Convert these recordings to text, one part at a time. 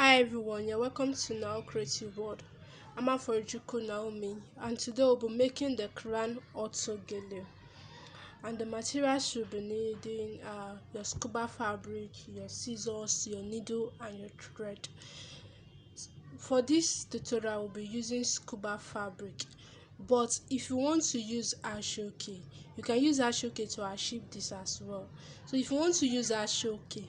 Hi everyone, you're welcome to Nao Creative World. I'm Aforijuku Naomi, and today we'll be making the Crown Autogele. And the materials you'll be needing are your Scuba Fabric, your scissors, your needle, and your thread. For this tutorial, we'll be using Scuba Fabric. But if you want to use Ashoke, you can use Ashoke to achieve this as well. So if you want to use Ashoke,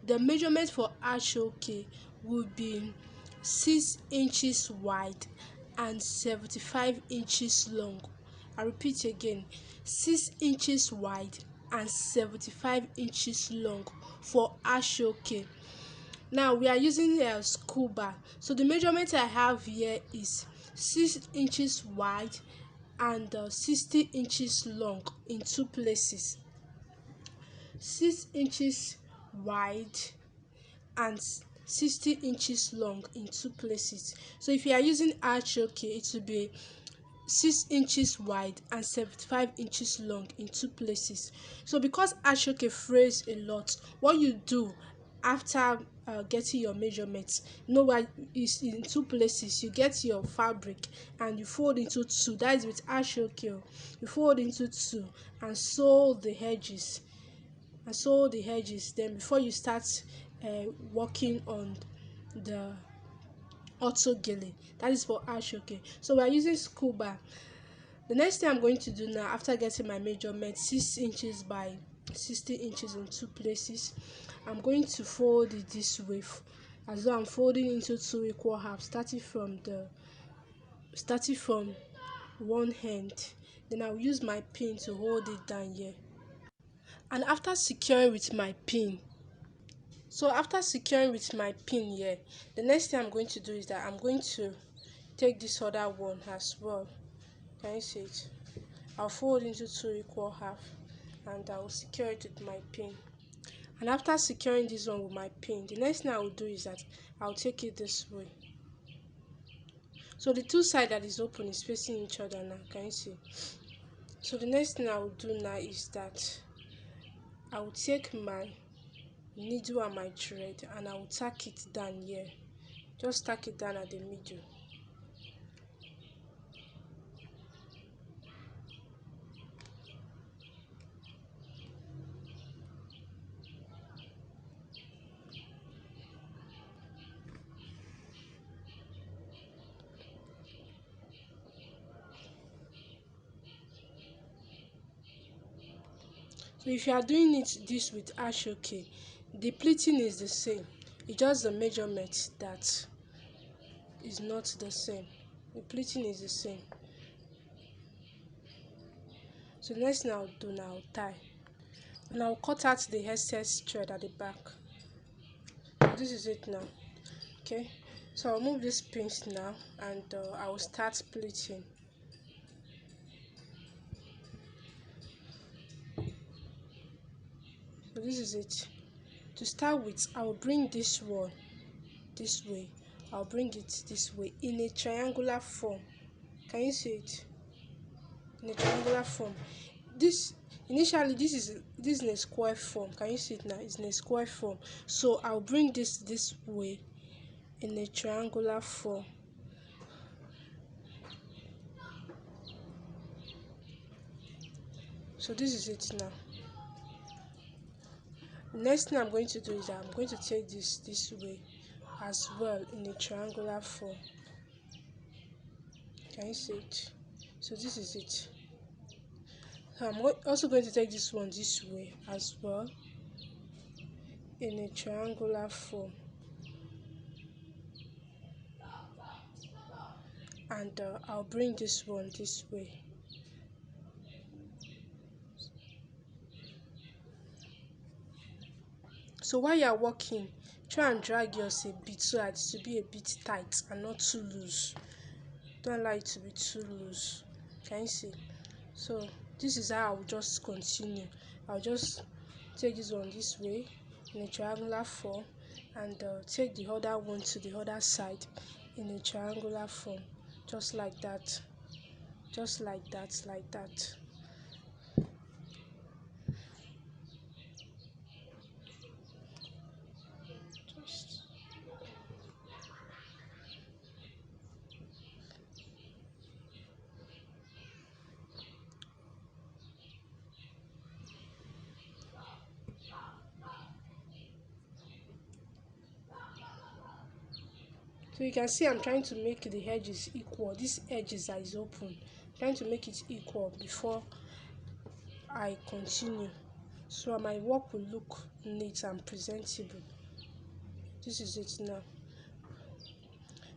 the measurement for Ashoke will be 6 inches wide and 75 inches long. I repeat again, 6 inches wide and 75 inches long for Ashoke. Now we are using scuba, so the measurement I have here is 6 inches wide and 60 inches long in two places. 6 inches wide and 60 inches long in two places. So if you are using Ashoke, it will be 6 inches wide and 75 inches long in two places. So because Ashoke frays a lot, what you do after getting your measurements, why is in two places. You get your fabric and you fold into two. That is with Ashoke. You fold into two and sew the edges. Then before you start working on the Autogele, that is for Ashoke. So we are using scuba. The next thing I'm going to do now, after getting my measurement 6 inches by 60 inches in two places, I'm going to fold it this way, as though I'm folding into two equal halves, starting from one end. Then I'll use my pin to hold it down here. And after securing with my pin, here, the next thing I'm going to do is that I'm going to take this other one as well. Can you see it? I'll fold into two equal half and I will secure it with my pin. And after securing this one with my pin, the next thing I will do is that I'll take it this way. So the two sides that is open is facing each other now. Can you see? So the next thing I will do now is that I will take my needle and my thread and I will tack it down here. Just tack it down at the middle. So if you are doing this with Ashoke, the pleating is the same. It's just the measurement that is not the same. The pleating is the same. So the next thing I'll do now, I'll tie. And I'll cut out the excess thread at the back. So this is it now. Okay. So I'll move this pinch now and I will start pleating. So this is it. To start with, I will bring this one this way. I'll bring it this way in a triangular form. Can you see it? In a triangular form. Initially this is in a square form. Can you see it now? It's in a square form. So I'll bring this way in a triangular form. So this is it now. Next thing I'm going to do is that I'm going to take this way as well in a triangular form. Can you see it? So this is it. So I'm also going to take this one this way as well in a triangular form. And I'll bring this one this way. So while you are working, try and drag yours a bit so that it will be a bit tight and not too loose. Don't allow it to be too loose. Can you see? So this is how I'll just continue. I'll just take this one this way in a triangular form and take the other one to the other side in a triangular form, just like that, like that. So you can see I'm trying to make the edges equal. This edges that is open, I'm trying to make it equal before I continue, so my work will look neat and presentable. This is it now.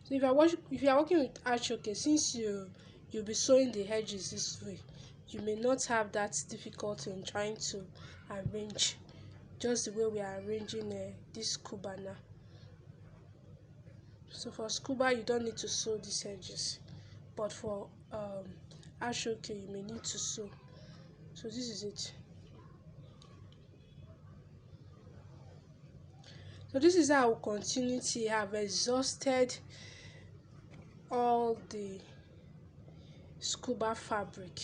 So if you are working with Autogele, since you'll be sewing the edges this way, you may not have that difficulty in trying to arrange just the way we are arranging this scuba now. So for scuba, you don't need to sew these edges, but for Autogele, you may need to sew. So this is it. So this is how I will continue till I have exhausted all the scuba fabric.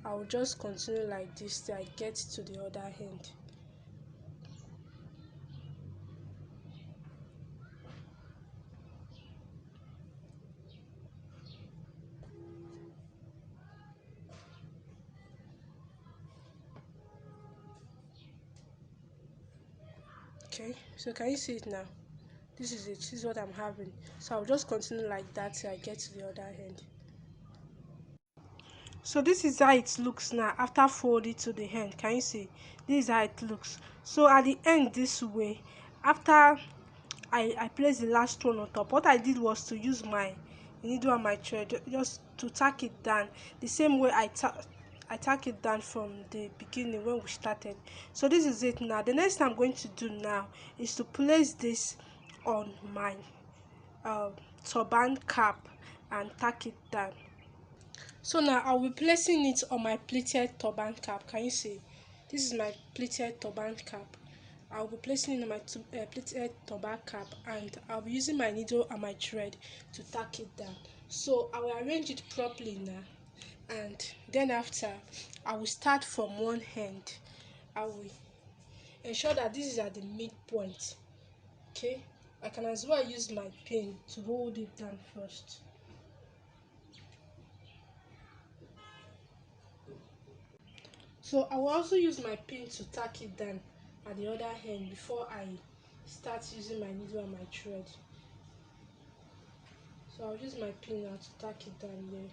I will just continue like this till I get to the other end. Okay, so can you see it now? This is it. This is what I'm having. So I'll just continue like that till I get to the other end. So this is how it looks now after folding to the end. Can you see? This is how it looks. So at the end this way, after I placed the last one on top, what I did was to use my needle and my thread just to tack it down the same way I tack it down from the beginning when we started. So this is it now. The next thing I'm going to do now is to place this on my turban cap and tack it down. So now I'll be placing it on my pleated turban cap. Can you see? This is my pleated turban cap. I'll be placing it on my pleated turban cap, and I'll be using my needle and my thread to tack it down. So I will arrange it properly now, and then after I will start from one end. I will ensure that this is at the midpoint. Okay, I can as well use my pin to hold it down first. So I will also use my pin to tack it down at the other end before I start using my needle and my thread. So I'll use my pin now to tack it down here.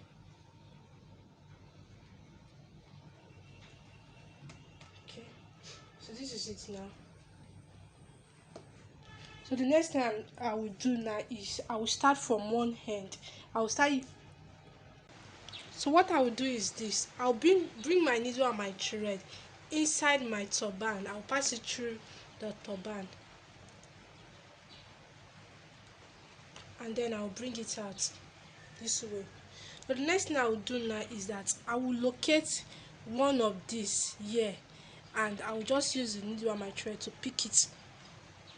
Okay, so this is it now. So the next thing I will do now is I will start from one end. I will start. So what I will do is this. I'll bring my needle and my thread inside my turban. I'll pass it through the turban, and then I'll bring it out this way. But the next thing I will do now is that I will locate one of these here, and I will just use the needle and my thread to pick it.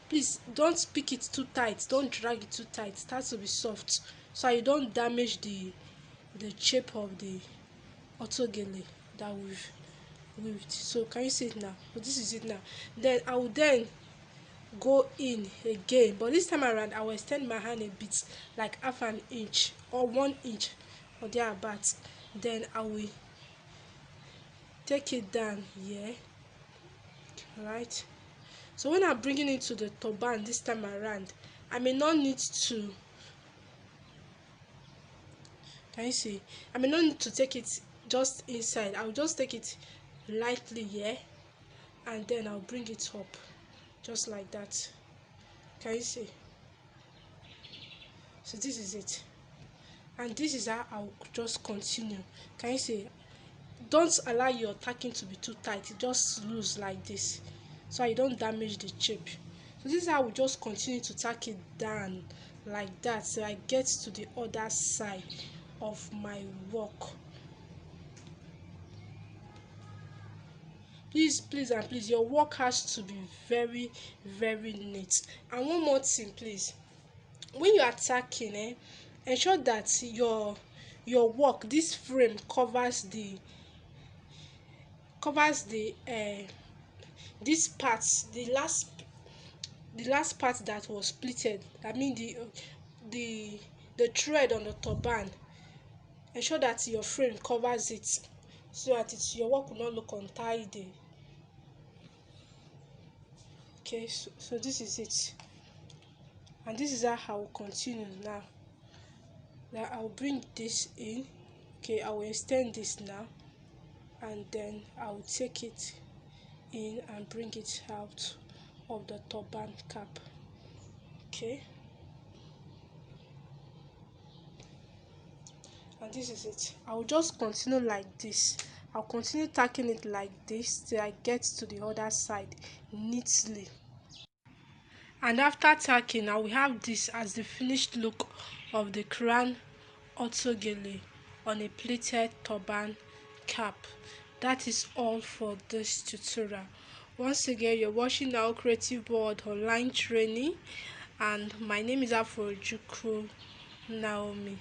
Please don't pick it too tight, don't drag it too tight. It has to be soft so you don't damage the shape of the autogele that we've weaved. So can you see it now? So this is it now. Then I will then go in again, but this time around I will extend my hand a bit, like half an inch or 1 inch or thereabouts. Then I will take it down here. Right, so when I'm bringing it to the turban this time around, I may not need to, can you see, I may not need to take it just inside. I'll just take it lightly here, and then I'll bring it up just like that. Can you see? So this is it, and this is how I'll just continue. Can you see? Don't allow your tacking to be too tight, just loose like this so you don't damage the shape. So this is how we just continue to tack it down like that so I get to the other side of my work. Please and please, your work has to be very neat. And one more thing, please, when you are tacking, ensure that your work, this frame covers the this part, the last part that was pleated. I mean the thread on the turban. Ensure that your frame covers it so that your work will not look untidy. Okay, so this is it. And this is how I will continue now. That I'll bring this in. Okay, I will extend this now, and then I will take it in and bring it out of the turban cap. Okay, and this is it. I'll just continue like this. I'll continue tacking it like this till I get to the other side neatly. And after tacking, I will have this as the finished look of the Crown Autogele on a pleated turban cap. That is all for this tutorial. Once again, you're watching Nao Creative World online training, and my name is Afrojuku Naomi.